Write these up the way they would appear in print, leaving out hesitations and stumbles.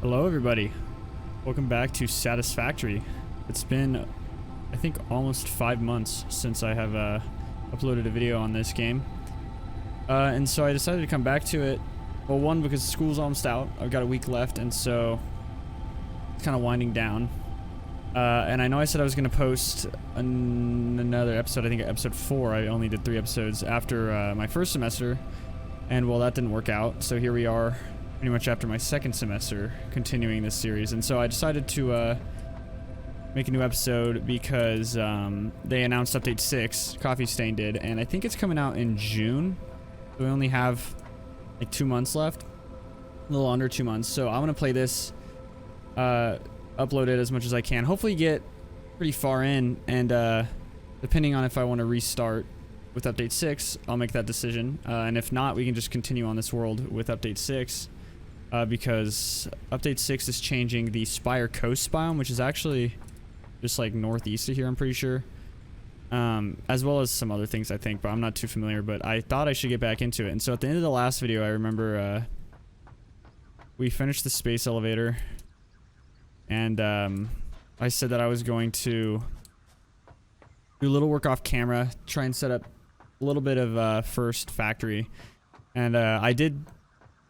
Hello everybody, welcome back to Satisfactory. It's been, I think, almost 5 months since I have uploaded a video on this game. And so I decided to come back to it. Well, one, because school's almost out. I've got a week left, and so it's kind of winding down. And I know I said I was going to post another episode, I think episode 4. I only did 3 episodes after my first semester, and well, that didn't work out. So here we are, pretty much after my second semester, continuing this series. And so I decided to make a new episode because they announced Update 6, Coffee Stain did, and I think it's coming out in June. So we only have like 2 months left, a little under 2 months. So I want to play this, upload it as much as I can, hopefully get pretty far in, and depending on if I want to restart with Update 6, I'll make that decision. And if not, we can just continue on this world with Update 6. Because Update 6 is changing the Spire Coast biome, which is actually just like northeast of here, I'm pretty sure. As well as some other things, I think, but I'm not too familiar. But I thought I should get back into it. And so at the end of the last video, I remember we finished the space elevator. And I said that I was going to do a little work off camera, try and set up a little bit of first factory. And I did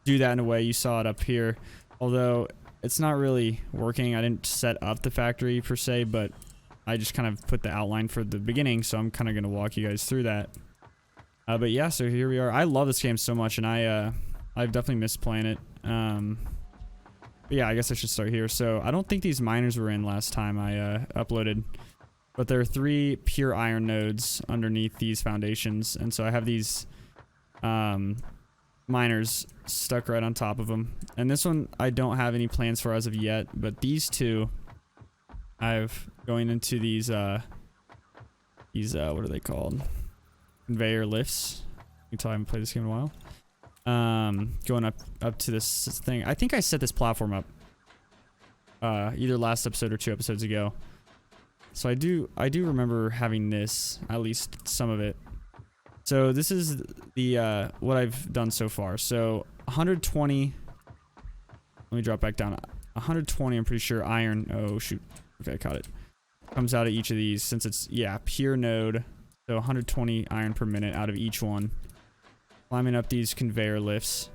do that in a way. You saw it up here, although it's not really working. I didn't set up the factory per se, but I just kind of put the outline for the beginning, so I'm kind of going to walk you guys through that. But yeah, so here we are. I love this game so much, and I've definitely missed playing it. But yeah, I guess I should start here. So I don't think these miners were in last time I uploaded, but there are 3 pure iron nodes underneath these foundations, and so I have these miners stuck right on top of them. And this one I don't have any plans for as of yet, but these 2 I've going into these what are they called, conveyor lifts. You can tell I haven't played this game in a while. Going up to this thing. I think I set this platform up either last episode or 2 episodes ago, so I do remember having this, at least some of it. So this is the what I've done so far. So 120. Let me drop back down. 120. I'm pretty sure iron. Oh shoot. Okay, I caught it. Comes out of each of these, since it's pure node. So 120 iron per minute out of each one. Climbing up these conveyor lifts.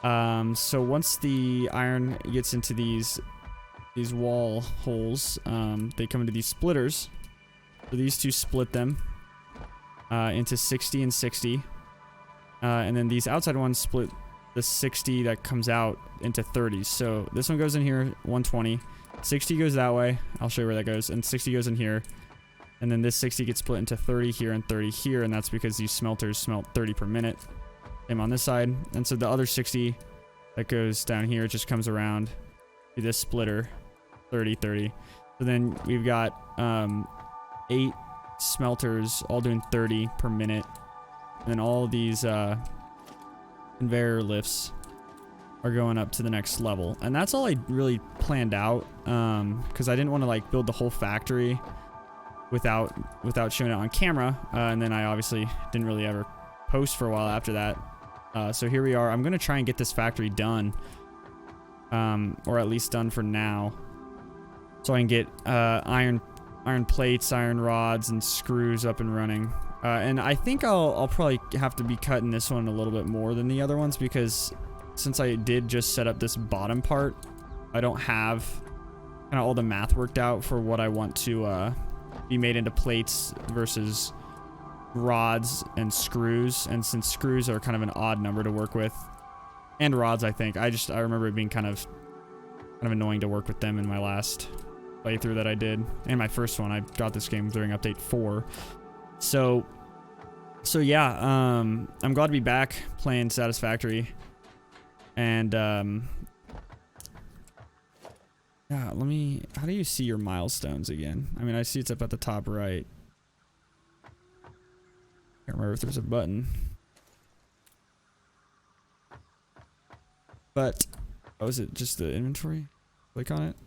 So once the iron gets into these wall holes, they come into these splitters. So these 2 split them into 60 and 60, and then these outside ones split the 60 that comes out into 30s. So this one goes in here, 120, 60 goes that way, I'll show you where that goes, and 60 goes in here, and then this 60 gets split into 30 here and 30 here, and that's because these smelters smelt 30 per minute. Same on this side. And so the other 60 that goes down here just comes around to this splitter, 30 30. So then we've got 8 smelters all doing 30 per minute, and then all these conveyor lifts are going up to the next level. And that's all I really planned out, because I didn't want to like build the whole factory without showing it on camera, and then I obviously didn't really ever post for a while after that. So here we are. I'm gonna try and get this factory done, or at least done for now, so I can get iron plates, iron rods, and screws up and running. And I think I'll probably have to be cutting this one a little bit more than the other ones, because since I did just set up this bottom part, I don't have kind of all the math worked out for what I want to be made into plates versus rods and screws. And since screws are kind of an odd number to work with, and rods, I think I remember it being kind of annoying to work with them in my last playthrough that I did, and my first one. I got this game during update 4. So yeah, I'm glad to be back playing Satisfactory. And yeah, how do you see your milestones again? I mean, I see it's up at the top right. Can't remember if there's a button, but is it just the inventory? Click on it.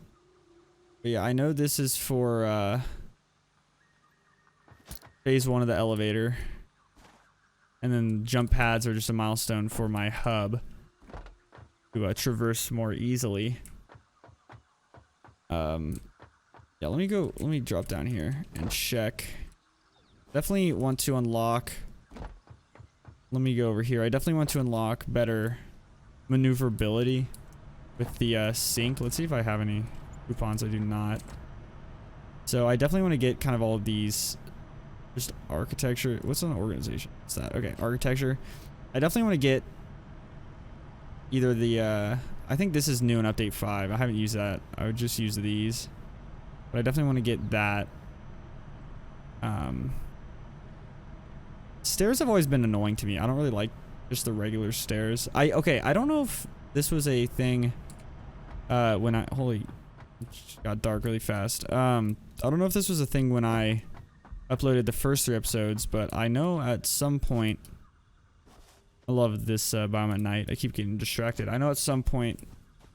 But yeah, I know this is for phase 1 of the elevator, and then jump pads are just a milestone for my hub. to traverse more easily. Yeah, let me drop down here and check. Definitely want to unlock. Let me go over here. I definitely want to unlock better maneuverability with the sink. Let's see if I have any coupons. I do not. So I definitely want to get kind of all of these. Just architecture. What's an organization? What's that? Okay, architecture. I definitely want to get either the I think this is new in update 5. I haven't used that. I would just use these. But I definitely want to get that. Stairs have always been annoying to me. I don't really like just the regular stairs. I don't know if this was a thing when I holy it got dark really fast. I don't know if this was a thing when I uploaded the first 3 episodes, but I know at some point I love this biome at night. I keep getting distracted. I know at some point,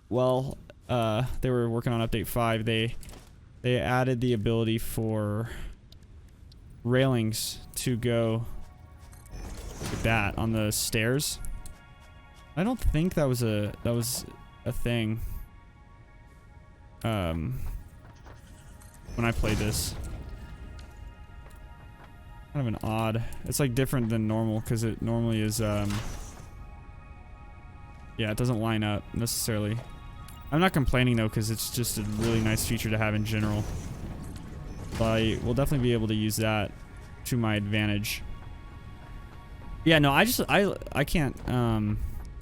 well, they were working on update 5. They added the ability for railings to go like that on the stairs. I don't think that was a thing when I played this. Kind of an odd. It's like different than normal because it normally is yeah, it doesn't line up necessarily. I'm not complaining though because it's just a really nice feature to have in general. But I will definitely be able to use that to my advantage. Yeah, no, I can't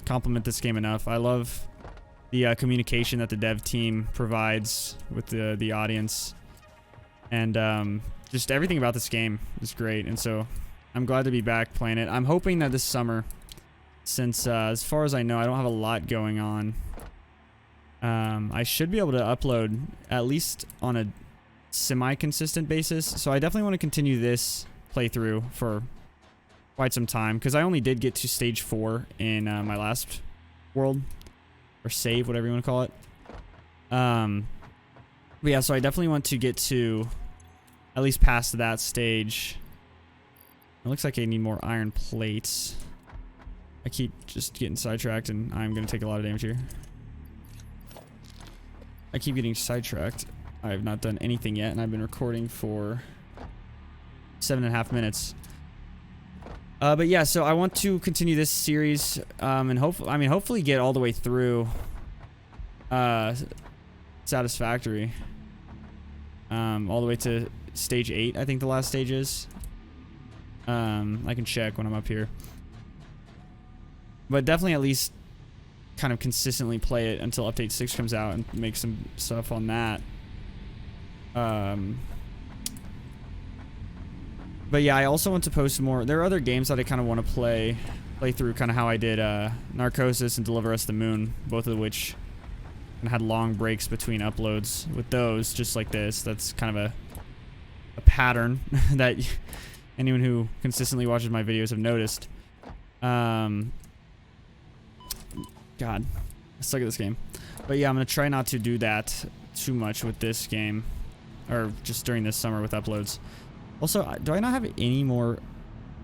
compliment this game enough. I love the communication that the dev team provides with the audience, and just everything about this game is great. And so I'm glad to be back playing it. I'm hoping that this summer, since as far as I know, I don't have a lot going on, I should be able to upload at least on a semi-consistent basis. So I definitely want to continue this playthrough for quite some time because I only did get to stage 4 in my last world, or save, whatever you want to call it. But yeah, so I definitely want to get to at least past that stage. It looks like I need more iron plates. I keep just getting sidetracked and I'm going to take a lot of damage here. I keep getting sidetracked. I have not done anything yet and I've been recording for 7.5 minutes. But yeah, so I want to continue this series and hopefully get all the way through Satisfactory. All the way to stage 8, I think the last stage is. I can check when I'm up here. But definitely at least kind of consistently play it until update 6 comes out and make some stuff on that. But yeah, I also want to post more. There are other games that I kind of want to play through, kind of how I did Narcosis and Deliver Us the Moon, both of which had long breaks between uploads with those, just like this. That's kind of a pattern that anyone who consistently watches my videos have noticed. God, I suck at this game. But yeah, I'm going to try not to do that too much with this game, or just during this summer with uploads. Also, do I not have any more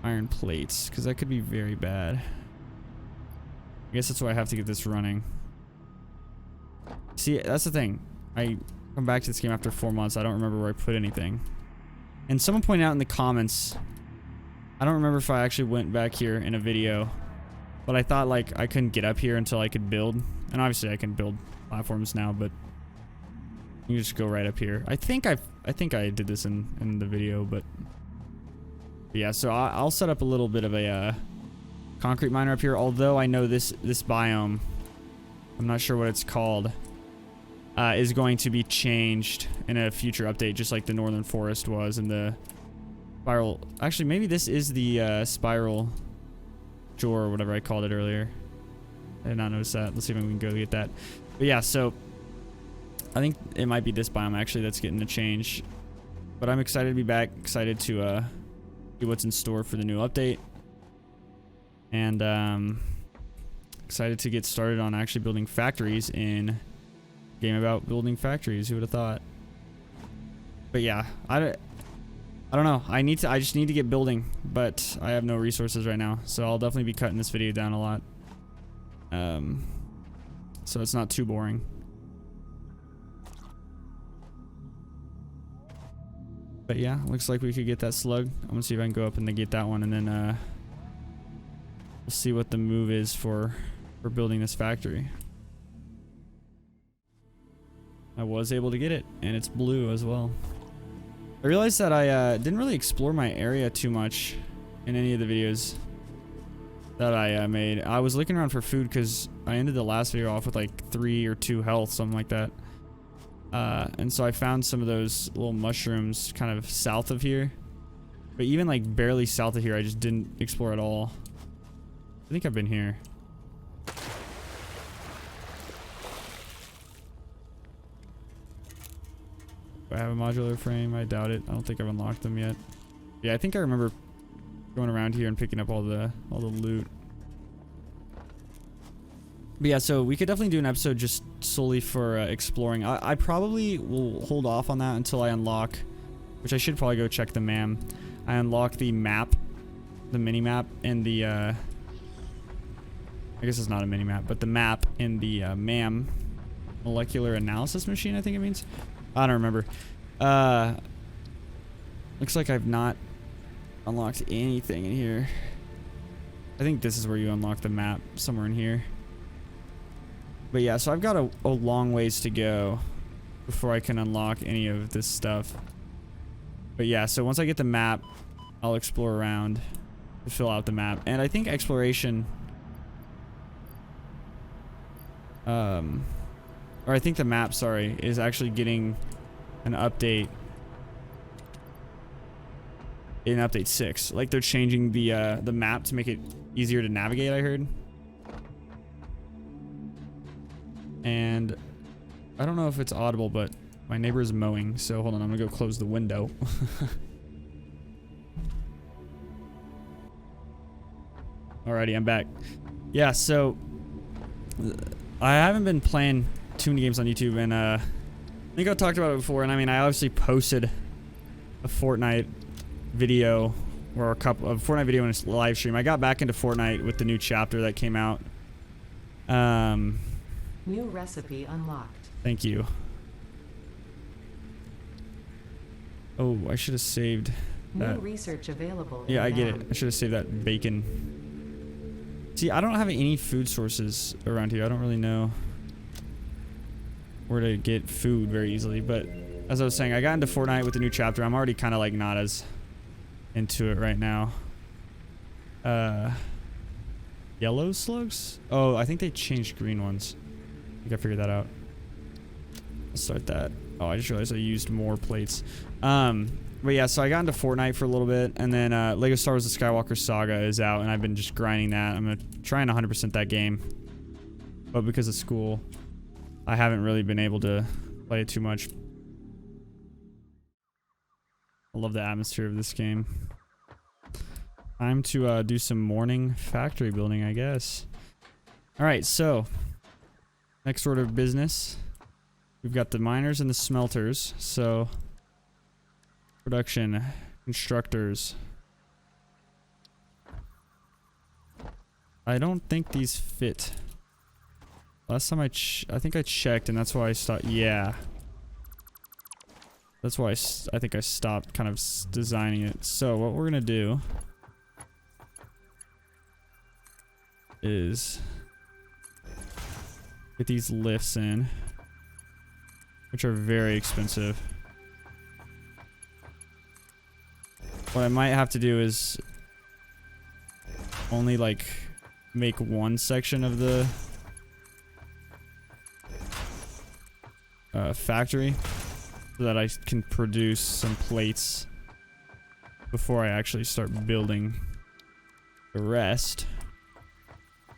iron plates? Because that could be very bad. I guess that's why I have to get this running. See, that's the thing. I come back to this game after 4 months. I don't remember where I put anything. And someone pointed out in the comments, I don't remember if I actually went back here in a video, but I thought like I couldn't get up here until I could build. And obviously I can build platforms now, but you just go right up here. I think I did this in the video, but yeah, so I'll set up a little bit of a concrete miner up here, although I know this biome, I'm not sure what it's called, is going to be changed in a future update, just like the Northern Forest was in the spiral. Actually, maybe this is the spiral jaw or whatever I called it earlier. I did not notice that. Let's see if we can go get that. But yeah, so I think it might be this biome actually that's getting a change. But I'm excited to be back, excited to see what's in store for the new update. And excited to get started on actually building factories in a game about building factories. Who would have thought? But yeah, I don't know. I just need to get building, but I have no resources right now. So I'll definitely be cutting this video down a lot. so it's not too boring. But yeah, looks like we could get that slug. I'm gonna see if I can go up and then get that one, and then we'll see what the move is for building this factory. I was able to get it, and it's blue as well. I realized that I didn't really explore my area too much in any of the videos that I made. I was looking around for food because I ended the last video off with like 3 or 2 health, something like that. And so I found some of those little mushrooms kind of south of here. But even like barely south of here, I just didn't explore at all. I think I've been here. Do I have a modular frame? I doubt it. I don't think I've unlocked them yet. Yeah, I think I remember going around here and picking up all the loot. But yeah, so we could definitely do an episode just solely for exploring. I probably will hold off on that until I unlock, which I should probably go check the MAM. I unlock the map, the mini map, and the I guess it's not a mini map, but the map in the MAM, molecular analysis machine, I think it means. I don't remember. Looks like I've not unlocked anything in here. I think this is where you unlock the map, somewhere in here. But yeah, so I've got a long ways to go before I can unlock any of this stuff. But yeah, so once I get the map, I'll explore around to fill out the map. And I think exploration... or I think the map, sorry, is actually getting an update in update 6. Like they're changing the map to make it easier to navigate, I heard. And I don't know if it's audible, but my neighbor is mowing, so hold on, I'm gonna go close the window. Alrighty, I'm back. Yeah, so I haven't been playing too many games on YouTube, and I think I've talked about it before, and I mean, I obviously posted a Fortnite video, or a Fortnite video in a live stream. I got back into Fortnite with the new chapter that came out. New recipe unlocked. Thank you. Oh, I should have saved that. New research available. Yeah, I get it. I should have saved that bacon. See, I don't have any food sources around here. I don't really know where to get food very easily. But as I was saying, I got into Fortnite with the new chapter. I'm already kind of like not as into it right now. Yellow slugs? Oh, I think they changed green ones. I think I figured that out. Let's start that. Oh, I just realized I used more plates. But yeah, so I got into Fortnite for a little bit, and then Lego Star Wars The Skywalker Saga is out, and I've been just grinding that. I'm gonna try and 100% that game. But because of school, I haven't really been able to play it too much. I love the atmosphere of this game. Time to do some morning factory building, I guess. Alright, so next order of business. We've got the miners and the smelters. So production, constructors. I don't think these fit. Last time I think I checked, and that's why I stopped. Yeah. That's why I think I stopped kind of designing it. So what we're gonna do is get these lifts in, which are very expensive. What I might have to do is only like make one section of the factory so that I can produce some plates before I actually start building the rest.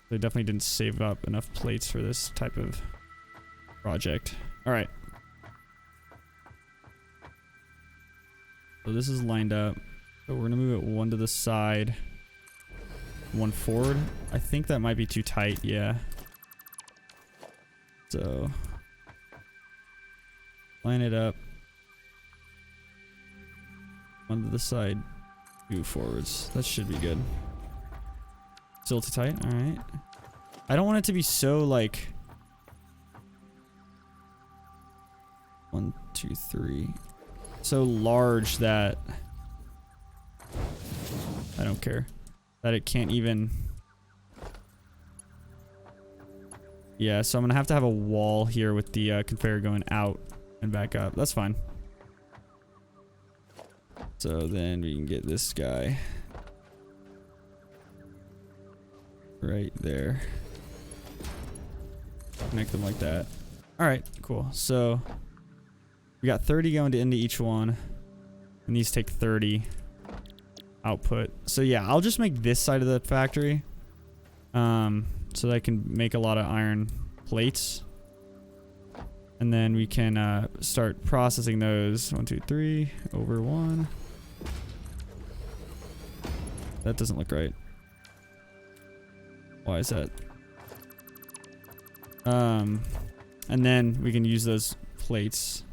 They definitely didn't save up enough plates for this type of project. Alright. So this is lined up. So we're gonna move it one to the side, one forward. I think that might be too tight, yeah. So line it up. One to the side, two forwards. That should be good. Still too tight? Alright. I don't want it to be so, like, 2, 3. So large that I don't care. That it can't even... Yeah, so I'm gonna have to have a wall here with the conveyor going out and back up. That's fine. So then we can get this guy right there. Connect them like that. Alright, cool. So we got 30 going into each one. And these take 30 output. So yeah, I'll just make this side of the factory. So that I can make a lot of iron plates. And then we can start processing those. 1, 2, 3, over 1. That doesn't look right. Why is that? And then we can use those plates.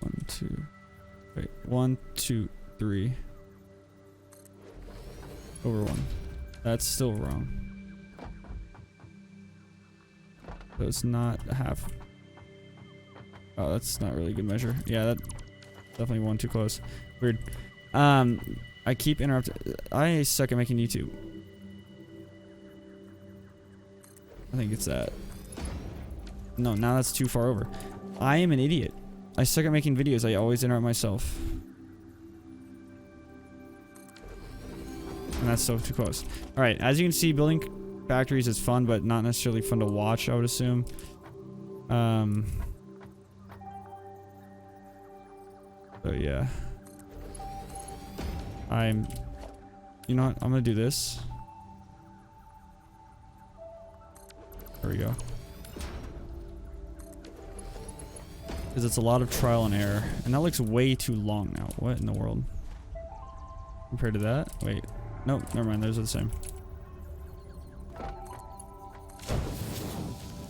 1, 2. Wait, 1, 2, 3. Over 1. That's still wrong. So it's not half. Oh, that's not really a good measure. Yeah, that definitely one too close. Weird. I keep interrupting. I suck at making YouTube. I think it's that. No, now that's too far over. I am an idiot. I suck at making videos. I always interrupt myself. And that's so too close. Alright, as you can see, building factories is fun, but not necessarily fun to watch, I would assume. So yeah. You know what? I'm gonna do this. There we go. Because it's a lot of trial and error. And that looks way too long now. What in the world? Compared to that? Wait. Nope, never mind. Those are the same.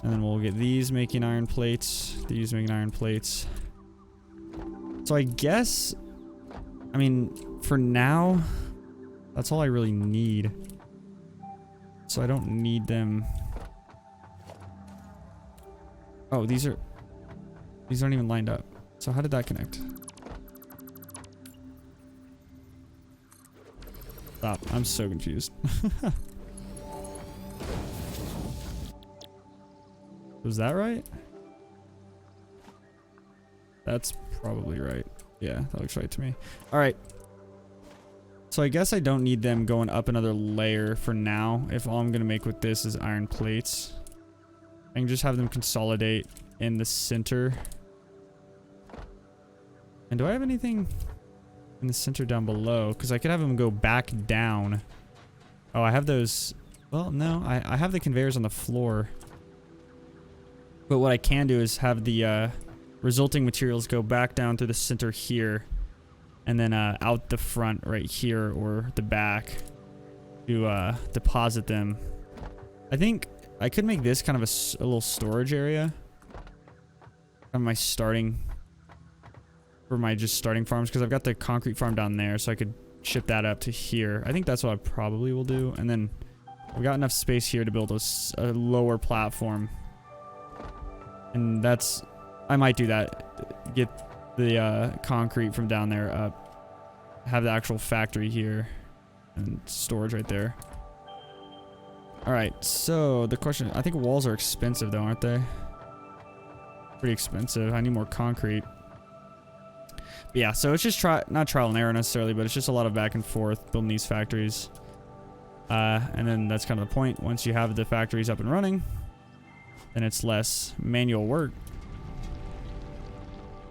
And then we'll get these making iron plates. These making iron plates. So I guess... I mean, for now... That's all I really need. So I don't need them... Oh, these aren't even lined up. So how did that connect? Stop. I'm so confused. Was that right? That's probably right. Yeah, that looks right to me. Alright. So I guess I don't need them going up another layer for now. If all I'm going to make with this is iron plates. I can just have them consolidate in the center. And do I have anything in the center down below? Because I could have them go back down. Oh, I have those. Well, no, I have the conveyors on the floor. But what I can do is have the resulting materials go back down through the center here. And then out the front right here or the back to deposit them. I think I could make this kind of a little storage area. On my starting... For my just starting farms, because I've got the concrete farm down there, so I could ship that up to here. I think that's what I probably will do. And then I've got enough space here to build a lower platform. And that's... I might do that. Get the concrete from down there up. Have the actual factory here. And storage right there. Alright, so the question... I think walls are expensive though, aren't they? Pretty expensive. I need more concrete. But yeah, so it's just not trial and error necessarily, but it's just a lot of back and forth building these factories. And then that's kind of the point. Once you have the factories up and running, then it's less manual work.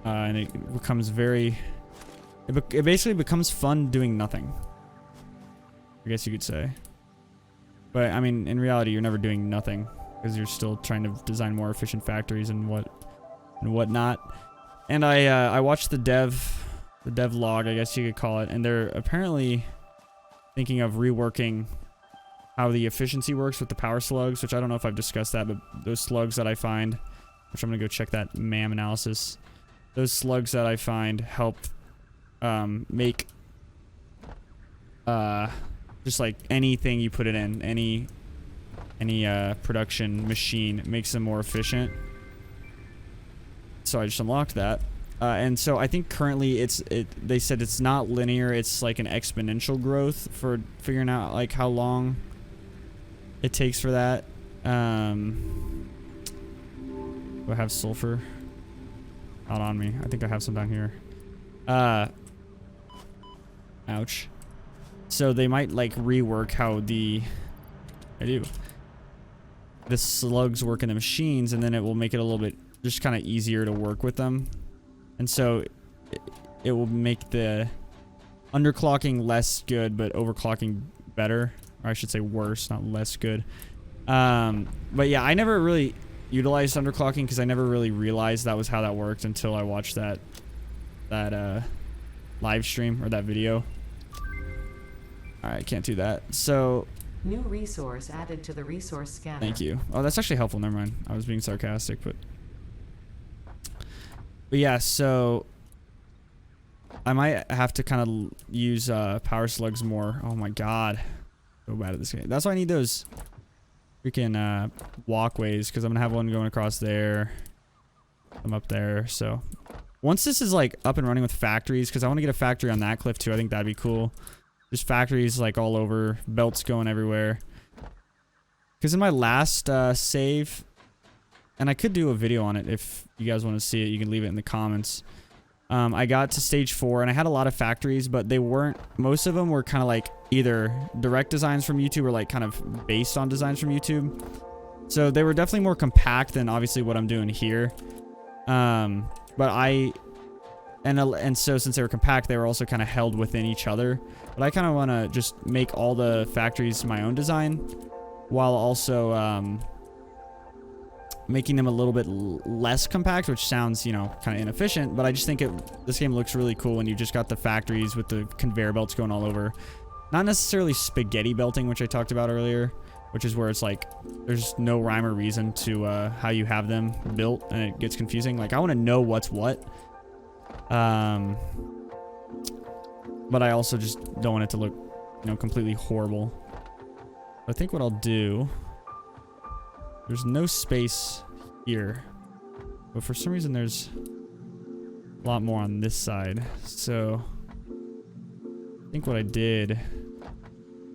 And it becomes very... It basically becomes fun doing nothing. I guess you could say. But, I mean, in reality, you're never doing nothing. Because you're still trying to design more efficient factories and whatnot. And I watched the dev log, I guess you could call it, and they're apparently thinking of reworking how the efficiency works with the power slugs, which I don't know if I've discussed that, but those slugs that I find, which I'm gonna go check that MAM analysis. Those slugs that I find help make just like anything you put it in, any production machine makes them more efficient. So I just unlocked that. And so I think currently they said it's not linear, it's like an exponential growth for figuring out like how long it takes for that. Do I have sulfur? Not on me. I think I have some down here. Ouch. So they might like rework how the slugs work in the machines, and then it will make it a little bit just kind of easier to work with them. And so it will make the underclocking less good, but overclocking better. Or I should say worse, not less good. But yeah, I never really utilized underclocking because I never really realized that was how that worked until I watched that live stream or that video. Alright, can't do that. So New resource added to the resource scanner. thank you. Oh, that's actually helpful. Never mind. I was being sarcastic, but yeah, so I might have to kind of use power slugs more. Oh my god. So bad at this game. That's why I need those freaking walkways, because I'm gonna have one going across there. I'm up there. So once this is like up and running with factories, because I want to get a factory on that cliff too. I think that'd be cool. Just factories like all over, belts going everywhere. Because in my last save, and I could do a video on it if you guys want to see it, you can leave it in the comments. I got to stage 4 and I had a lot of factories, but they weren't, most of them were kind of like either direct designs from YouTube or like kind of based on designs from YouTube. So they were definitely more compact than obviously what I'm doing here. And so since they were compact, they were also kind of held within each other. But I kind of want to just make all the factories my own design, while also making them a little bit less compact, which sounds, you know, kind of inefficient. But I just think this game looks really cool when you just got the factories with the conveyor belts going all over. Not necessarily spaghetti belting, which I talked about earlier, which is where it's like there's no rhyme or reason to how you have them built, and it gets confusing. Like I want to know what's what. But I also just don't want it to look, you know, completely horrible. I think what I'll do, there's no space here, but for some reason there's a lot more on this side. So I think what I did,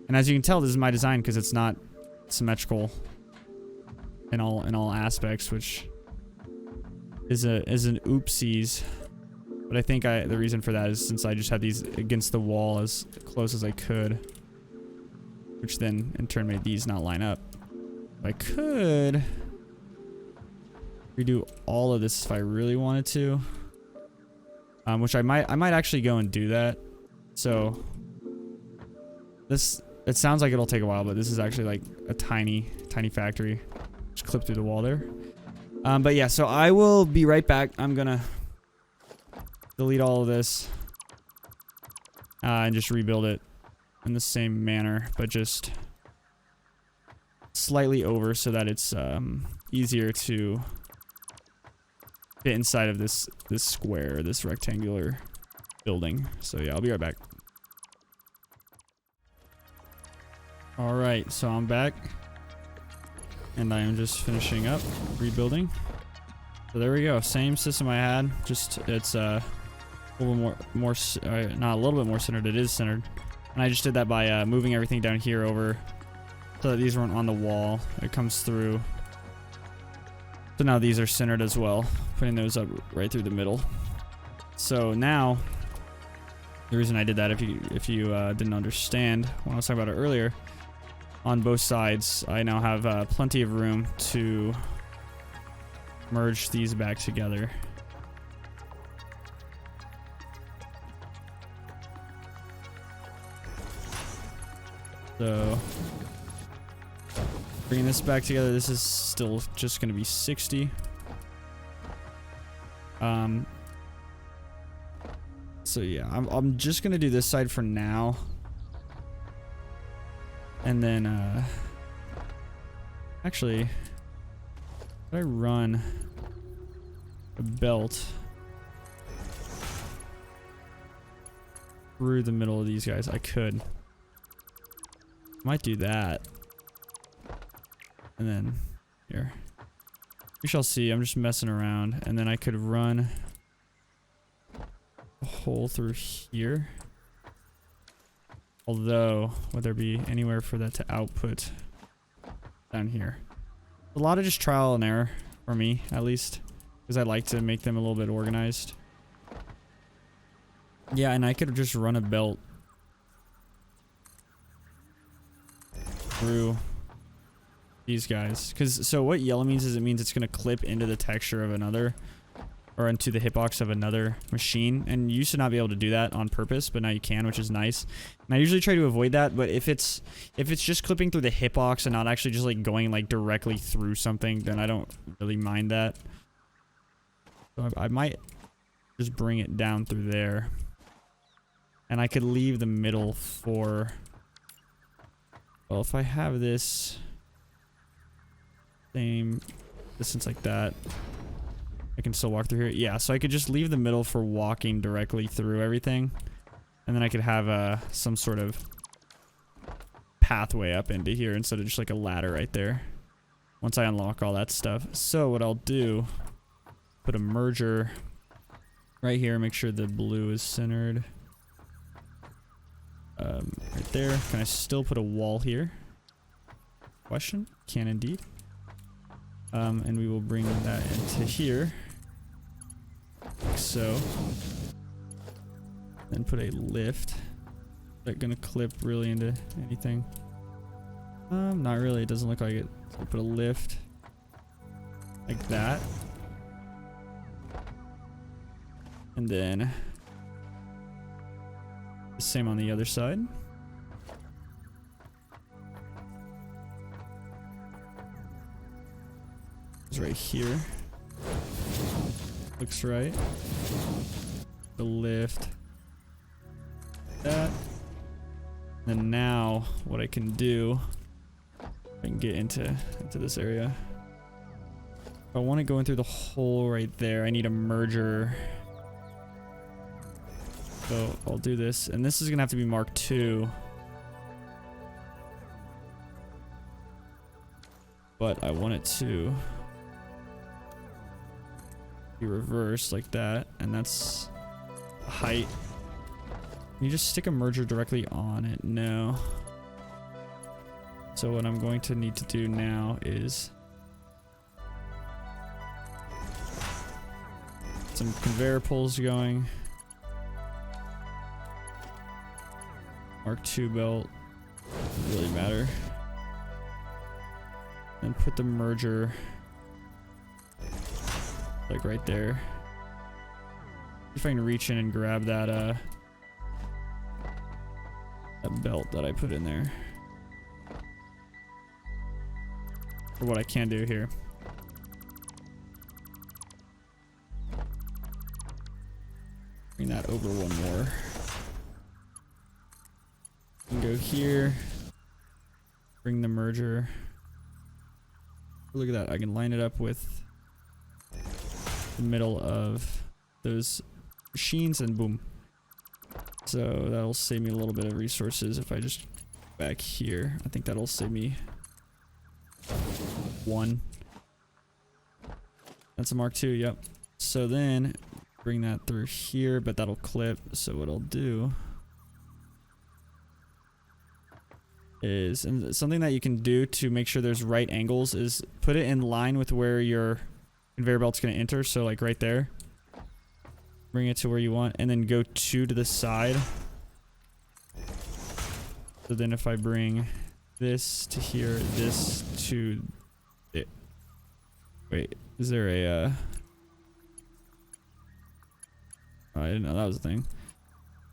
and as you can tell, this is my design because it's not symmetrical in all aspects, which is an oopsies. But I think the reason for that is since I just had these against the wall as close as I could, which then in turn made these not line up. I could redo all of this if I really wanted to, which I might actually go and do that. So it sounds like it'll take a while, but this is actually like a tiny factory. Just clip through the wall there. But yeah, so I will be right back. I'm gonna delete all of this and just rebuild it in the same manner, but just slightly over so that it's easier to fit inside of this square, this rectangular building. So yeah, I'll be right back. All right, so I'm back and I am just finishing up rebuilding. So there we go, same system I had, just it's a little more not a little bit more centered, it is centered. And I just did that by moving everything down here over so that these weren't on the wall. It comes through. So now these are centered as well, putting those up right through the middle. So now, the reason I did that, if you didn't understand when I was talking about it earlier, on both sides, I now have plenty of room to merge these back together. So bringing this back together, this is still just going to be 60. So yeah, I'm just going to do this side for now. And then actually, if I run a belt through the middle of these guys, I could. Might do that. And then here. We shall see. I'm just messing around. And then I could run a hole through here. Although, would there be anywhere for that to output down here? A lot of just trial and error for me, at least. Because I like to make them a little bit organized. Yeah, and I could just run a belt through these guys. So what yellow means is it means it's going to clip into the texture of another, or into the hitbox of another machine. And you used to not be able to do that on purpose, but now you can, which is nice. And I usually try to avoid that, but if it's just clipping through the hitbox and not actually just like going like directly through something, then I don't really mind that. So I might just bring it down through there. And I could leave the middle for, well, if I have this same distance like that, I can still walk through here. Yeah, so I could just leave the middle for walking directly through everything. And then I could have some sort of pathway up into here instead of just like a ladder right there. Once I unlock all that stuff. So what I'll do, put a merger right here, make sure the blue is centered. Right there. Can I still put a wall here? Question? Can indeed. And we will bring that into here. Like so. Then put a lift. Is that gonna clip really into anything? Not really. It doesn't look like it. So put a lift. Like that. And then the same on the other side. It's right here. Looks right. The lift. That. And then now what I can do, I can get into this area. If I want to go in through the hole right there, I need a merger. So I'll do this, and this is gonna have to be Mark II. But I want it to be reversed like that, and that's height. Can you just stick a merger directly on it? No. So what I'm going to need to do now is some conveyor pulls going. Mark II belt, doesn't really matter. And put the merger like right there. If I can reach in and grab that that belt that I put in there. Or what I can do here. Bring that over one more. Go here, bring the merger. Look at that, I can line it up with the middle of those machines and boom. So that'll save me a little bit of resources if I just back here. I think that'll save me 1. That's a Mark II, yep. So then bring that through here, but that'll clip. So what I'll do is, and something that you can do to make sure there's right angles, is put it in line with where your conveyor belt's going to enter. So like right there, bring it to where you want, and then go 2 to the side. So then if I bring this to here, this to it. Wait, is there a oh, I didn't know that was a thing.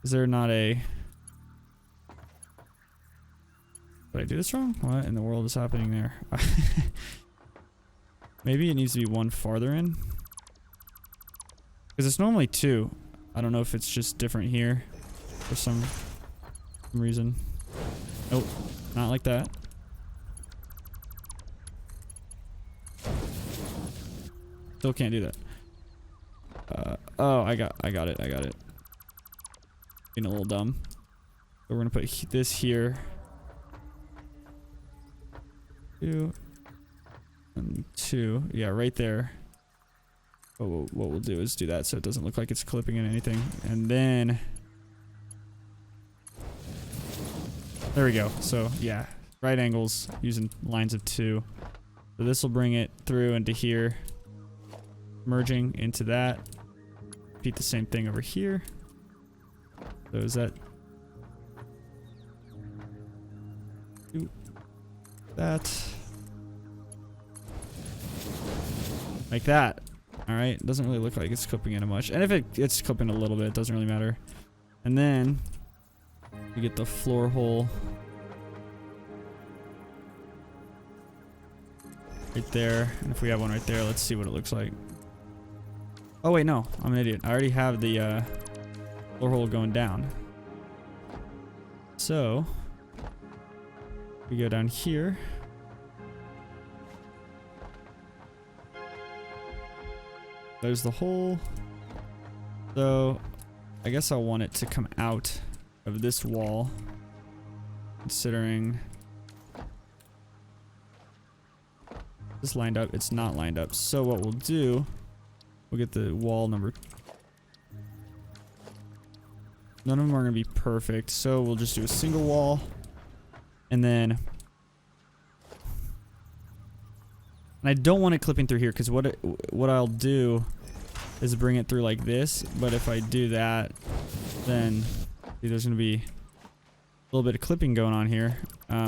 Is there not a, did I do this wrong? What in the world is happening there? Maybe it needs to be 1 farther in. Because it's normally 2. I don't know if it's just different here for some reason. Nope, not like that. Still can't do that. Oh, I got it. Being a little dumb. So we're gonna put this here. 2. And 2. Yeah, right there. What we'll do is do that so it doesn't look like it's clipping in anything. And then... there we go. So, yeah. Right angles using lines of 2. So this will bring it through into here. Merging into that. Repeat the same thing over here. So is that... that. Like that. Alright, doesn't really look like it's clipping in much. And if it's clipping a little bit, it doesn't really matter. And then we get the floor hole right there. And if we have one right there, let's see what it looks like. Oh wait, no, I'm an idiot. I already have the floor hole going down. So we go down here. There's the hole. So I guess I want it to come out of this wall, considering this lined up. It's not lined up. So what we'll do, we'll get the wall number. None of them are going to be perfect. So we'll just do a single wall. And then, and I don't want it clipping through here because what I'll do is bring it through like this. But if I do that, then see, there's going to be a little bit of clipping going on here,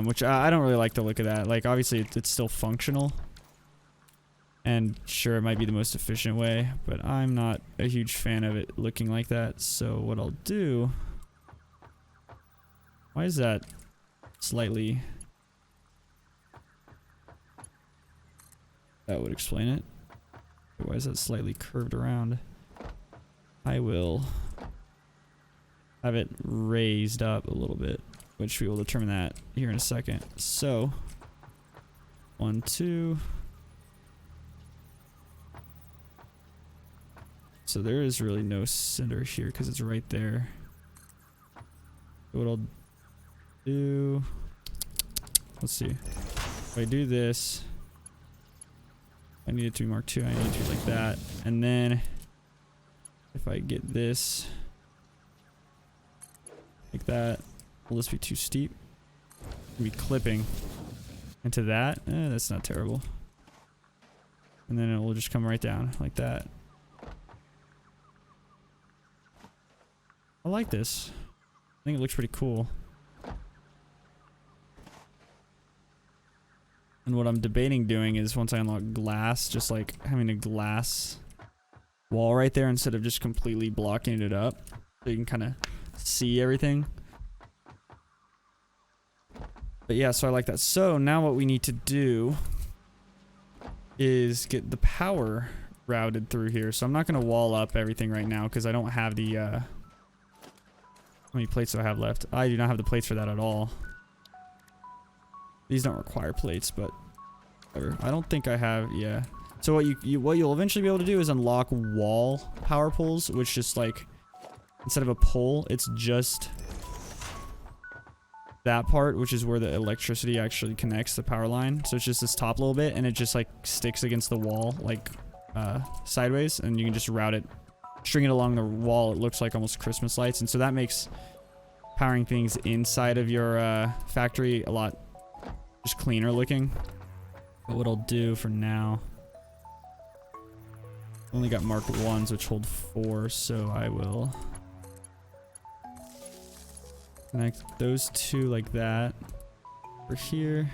which I don't really like the look of that. Like, obviously, it's still functional. And sure, it might be the most efficient way, but I'm not a huge fan of it looking like that. So what I'll do... why is that slightly... that would explain it. Why is that slightly curved around? I will have it raised up a little bit, which we will determine that here in a second. So 1, 2. So there is really no center here because it's right there. So what I'll do, let's see. If I do this, I need it to be marked 2. I need it to be like that. And then if I get this like that, will this be too steep? It'll be clipping into that. That's not terrible. And then it will just come right down like that. I like this. I think it looks pretty cool. And what I'm debating doing is once I unlock glass, just like having a glass wall right there instead of just completely blocking it up. So you can kind of see everything. But yeah, so I like that. So now what we need to do is get the power routed through here. So I'm not going to wall up everything right now because I don't have the... how many plates do I have left? I do not have the plates for that at all. These don't require plates, but I don't think I have. Yeah. So what you'll eventually be able to do is unlock wall power poles, which just like instead of a pole, it's just that part, which is where the electricity actually connects the power line. So it's just this top little bit, and it just like sticks against the wall like sideways, and you can just route it. String it along the wall. It looks like almost Christmas lights, and so that makes powering things inside of your factory a lot just cleaner looking. But what I'll do for now, I only got marked 1s, which hold 4, so I will connect those 2 like that over here.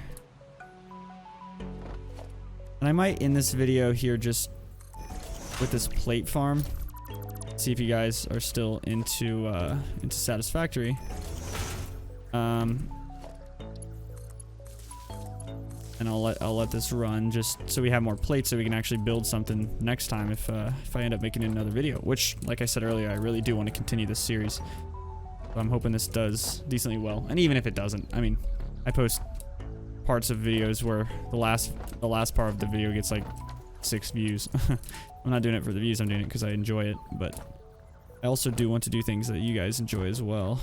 And I might end this video here just with this plate farm. See if you guys are still into Satisfactory. And I'll let this run just so we have more plates so we can actually build something next time if I end up making another video. Which, like I said earlier, I really do want to continue this series. So I'm hoping this does decently well. And even if it doesn't, I mean, I post parts of videos where the last part of the video gets like 6 views. I'm not doing it for the views, I'm doing it because I enjoy it, but I also do want to do things that you guys enjoy as well.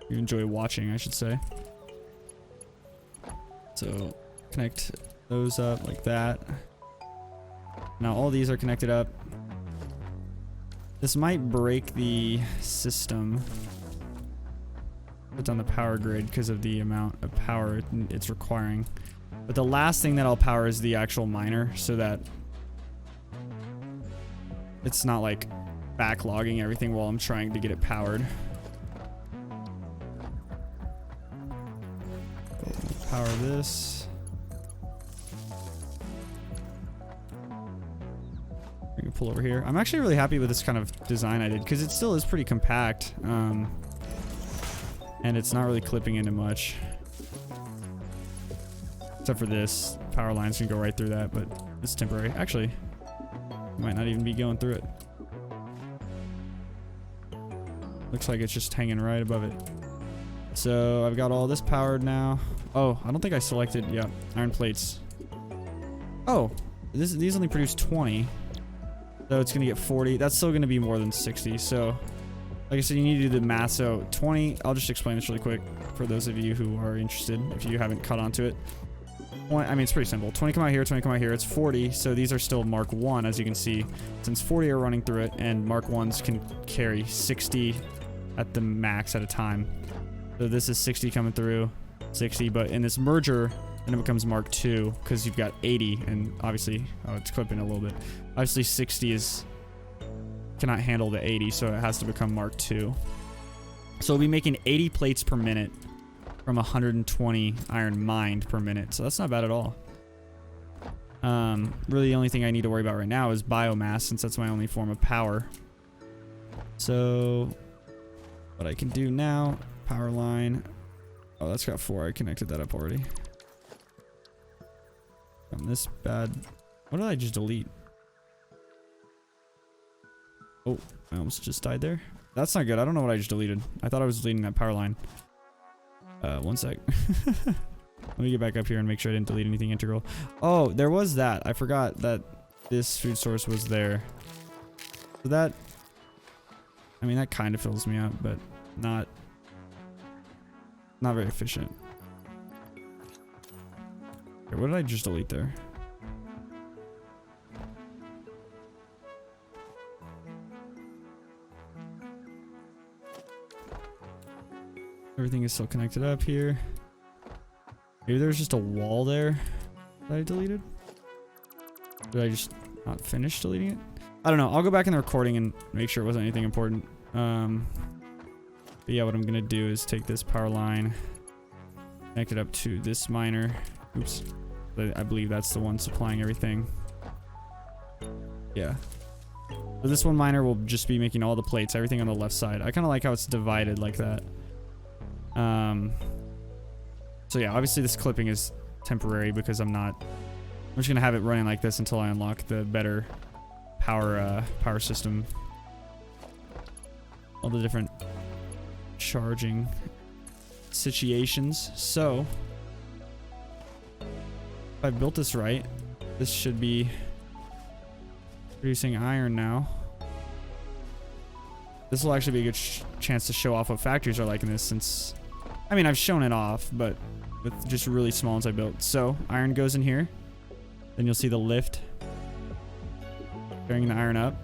You enjoy watching, I should say. So, connect those up like that. Now all these are connected up. This might break the system. Put on the power grid because of the amount of power it's requiring. But the last thing that I'll power is the actual miner, so that it's not like backlogging everything while I'm trying to get it powered. Power this. We can pull over here. I'm actually really happy with this kind of design I did because it still is pretty compact. And it's not really clipping into much. Except for this. Power lines can go right through that, but it's temporary. Actually, might not even be going through it. Looks like it's just hanging right above it. So I've got all this powered now. Oh, I don't think I selected, yeah, iron plates. Oh, these only produce 20. So it's gonna get 40. That's still gonna be more than 60. So, like I said, you need to do the math. So 20, I'll just explain this really quick for those of you who are interested, if you haven't caught on to it. I mean, it's pretty simple. 20 come out here, 20 come out here. It's 40. So these are still Mark 1, as you can see, since 40 are running through it, and Mark 1s can carry 60 at the max at a time. So this is 60 coming through, 60, but in this merger, then it becomes Mark 2 because you've got 80, and obviously, oh, it's clipping a little bit. Obviously, 60 cannot handle the 80, so it has to become Mark 2. So we'll be making 80 plates per minute from 120 iron mined per minute, so that's not bad at all. Really, the only thing I need to worry about right now is biomass, since that's my only form of power. So what I can do now, power line. Oh, that's got 4. I connected that up already. From this bad. What did I just delete? Oh, I almost just died there. That's not good. I don't know what I just deleted. I thought I was deleting that power line. One sec. Let me get back up here and make sure I didn't delete anything integral. Oh, there was that. I forgot that this food source was there. So that, I mean, that kind of fills me up, but not very efficient. Okay, what did I just delete there? Everything is still connected up here. Maybe there's just a wall there that I deleted. Did I just not finish deleting it? I don't know. I'll go back in the recording and make sure it wasn't anything important. But yeah, what I'm gonna do is take this power line, connect it up to this miner. Oops. I believe that's the one supplying everything. Yeah. So this one miner will just be making all the plates, everything on the left side. I kind of like how it's divided like that. So yeah, obviously this clipping is temporary because I'm just gonna have it running like this until I unlock the better power system. All the different charging situations. So if I built this right, this should be producing iron now. This will actually be a good chance to show off what factories are like in this, since, I mean, I've shown it off, but with just really small ones I built. So iron goes in here, then you'll see the lift carrying the iron up.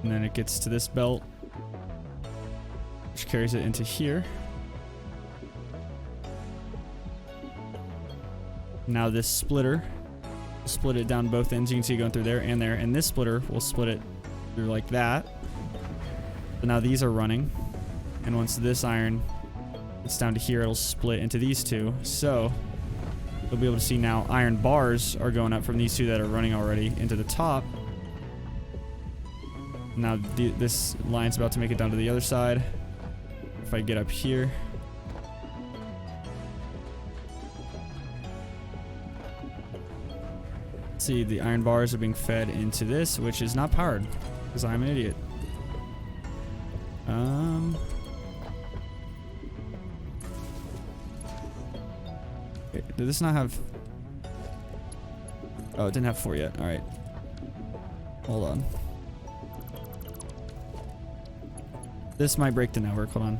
And then it gets to this belt, which carries it into here. Now this splitter will split it down both ends. You can see it going through there, and this splitter will split it through like that. So now these are running, and once this iron gets down to here, it'll split into these two. So you'll be able to see now iron bars are going up from these two that are running already into the top. Now this line's about to make it down to the other side. If I get up here, see the iron bars are being fed into this, which is not powered because I'm an idiot. Okay, did this not have? Oh, it didn't have 4 yet. All right, hold on. This might break the network. Hold on.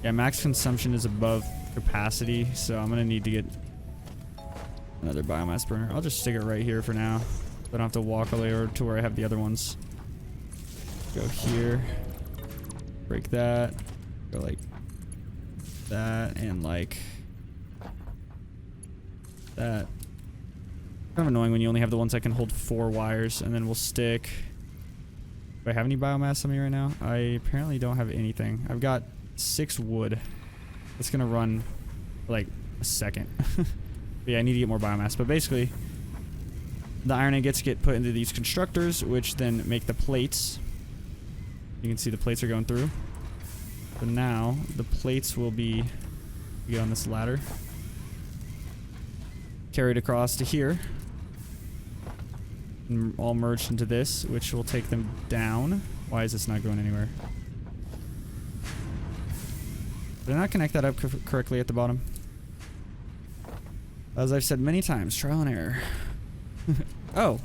Yeah, max consumption is above capacity, so I'm gonna need to get another biomass burner. I'll just stick it right here for now. So I don't have to walk all the way over to where I have the other ones. Go here. Break that. Go like that and like that. Kind of annoying when you only have the ones that can hold 4 wires, and then we'll stick. Do I have any biomass on me right now? I apparently don't have anything. I've got 6 wood. It's gonna run like a second. But yeah, I need to get more biomass. But basically, the iron ingots get put into these constructors, which then make the plates. You can see the plates are going through. So now the plates will be, get on this ladder, carried across to here, and all merged into this, which will take them down. Why is this not going anywhere? Did I not connect that up correctly at the bottom? As I've said many times, trial and error. Oh,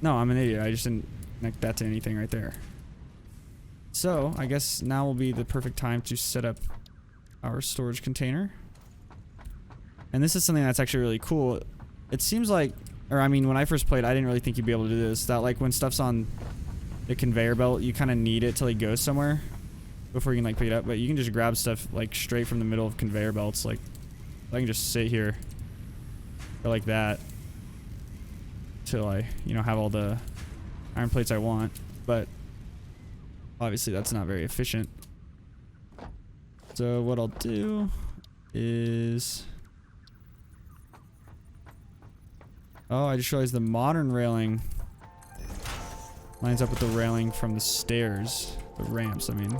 no, I'm an idiot. I just didn't connect that to anything right there. So, I guess now will be the perfect time to set up our storage container. And this is something that's actually really cool. It seems like, or I mean, when I first played, I didn't really think you'd be able to do this. That like when stuff's on the conveyor belt, you kind of need it till it goes somewhere before you can like pick it up. But you can just grab stuff like straight from the middle of conveyor belts. Like I can just sit here or like that till I, you know, have all the iron plates I want. But obviously that's not very efficient. So what I'll do is, oh, I just realized the modern railing lines up with the railing from the stairs, the ramps, I mean.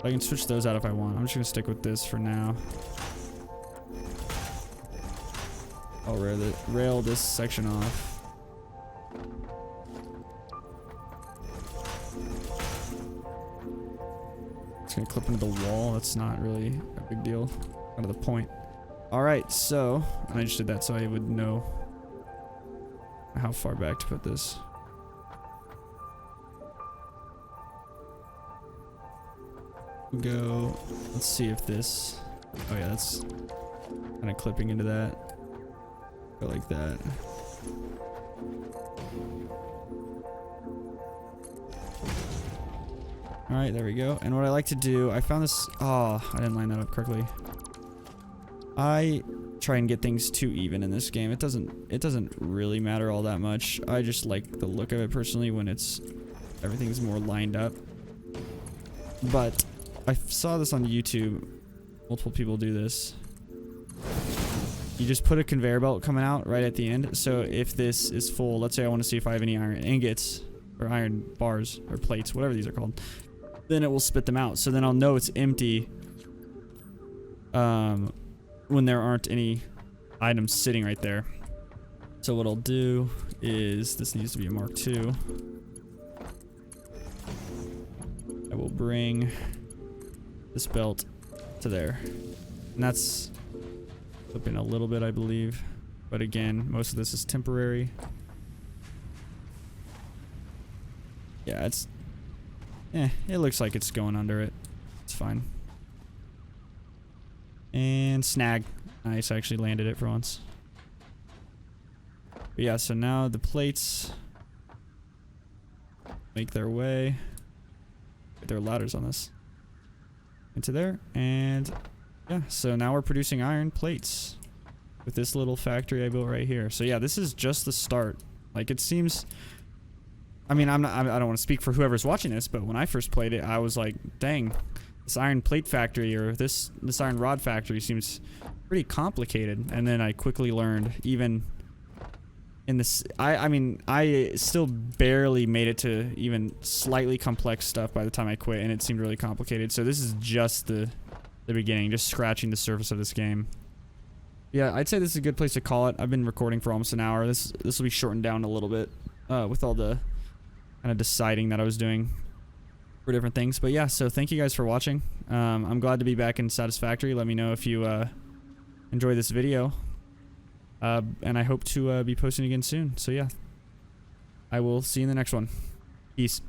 I can switch those out if I want. I'm just gonna stick with this for now. I'll rail this section off. It's gonna clip into the wall. That's not really a big deal. Out of the point. Alright, so I just did that so I would know how far back to put this. Go. Let's see if this. Oh yeah, that's kind of clipping into that. Go like that. Alright, there we go. And what I like to do, I found this. Oh, I didn't line that up correctly. I try and get things too even in this game. It doesn't really matter all that much. I just like the look of it personally when everything's more lined up. But I saw this on YouTube. Multiple people do this. You just put a conveyor belt coming out right at the end. So if this is full, let's say I want to see if I have any iron ingots or iron bars or plates, whatever these are called, then it will spit them out. So then I'll know it's empty when there aren't any items sitting right there. So what I'll do is, this needs to be a Mark II. I will bring this belt to there. And that's flipping a little bit, I believe. But again, most of this is temporary. Yeah, it looks like it's going under it. It's fine. And snag. Nice, I actually landed it for once. But yeah, so now the plates make their way. There are ladders on this. Into there, and yeah, so now we're producing iron plates with this little factory I built right here. So yeah, this is just the start. Like, it seems, I mean, I don't want to speak for whoever's watching this, but when I first played it, I was like, dang, this iron plate factory or this iron rod factory seems pretty complicated. And then I quickly learned, even in this, I mean, I still barely made it to even slightly complex stuff by the time I quit, and it seemed really complicated. So this is just the beginning, just scratching the surface of this game. Yeah, I'd say this is a good place to call it. I've been recording for almost an hour. This will be shortened down a little bit with all the kind of deciding that I was doing for different things. But yeah, so thank you guys for watching. I'm glad to be back in Satisfactory. Let me know if you enjoy this video. And I hope to be posting again soon. So yeah, I will see you in the next one. Peace.